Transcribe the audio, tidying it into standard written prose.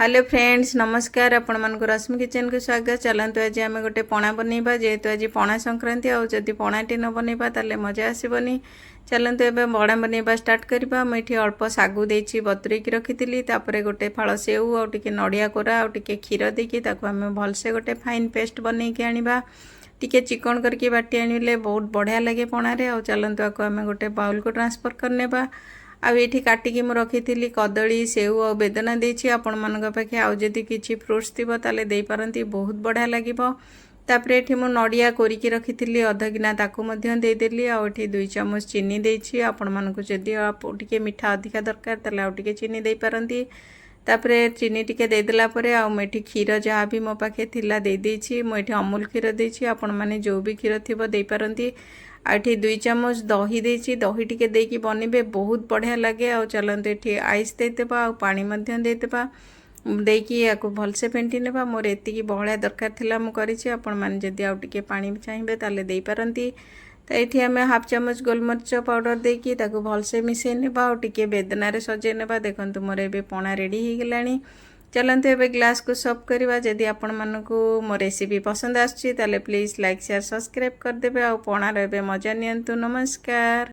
Hello friends नमस्कार आपण मानक रश्मि किचन को स्वागत। चलतु आज आम गोटे पणा बनइबा जेहेतु आज पणा संक्रांति आदि पणाटी न बनइबा ताले मजा आसबनी। चलतु एबे बड़ा बनइबा स्टार्ट करबा। मुझे अल्प सागु देछि बतुरेकी रखिथिली तापरे गोटे फाळ सेउ आ टिके नडिया कोरा आ टिके क्षीर देकी ताको आम भलसे गोटे फाइन पेस्ट बनइकी आनिबा। टिके चिकन करके बाटी आनिले बहुत बढ़िया लगे पणारे। आ चलतु आको आम गोटे बाउल को ट्रांसफर करनेबा। आठी काटिकी मु रखी कदली सेउ और बेदना देछि आपण मानक पाखे आउ जदि किछि फ्रुट्स थिबो ताले देई पारंती बहुत बढ़िया लागिबो। तापरे एठी मु नडिया कोरिकी रखिथिली अध गिना ताकू मध्य दे देली। आ एठी 2 चम्मच चीनी देछि। आपण मानक जदि टिके मीठा अधिका दरकार ताले आउ टिके चीनी देई पारंती। तापरे चीनी टिके दे देला परे आ मेठी क्षीर जहाँ भी मो पाखे थिला दे देछि। मु एठी अमूल क्षीर देछि। आपण माने जो भी क्षीर थिबो देई पारंती। आठी 2 चम्मच दही देछि। दही टिके देकी बनिबे बहुत बढ़िया लगे। आ चलते एठी आइस देदेबा आ पानी मध्य देदेबा देकी याको भलसे फेंटी नेबा। मोर एतिकी बहळिया दरकार थिला मु करिछि। आपण माने जदि आउ टिके पानी चाहिबे ताले देई पारंती। तो एठी हमें हाफ चम्मच गोलमरिच पाउडर देकी ताको भलसे मिसै नेबा आ टिके बेदना रे सजे नेबा। देखंतु मोर एबे पणा रेडी हो गेलानी। चलते एबे ग्लास को सर्व करवा। जदि आपण मानकु मो रेसिपी पसंद आछि ताले प्लीज लाइक शेयर सब्सक्राइब कर देबे। आ पणार एबे मजा नियंतु। नमस्कार।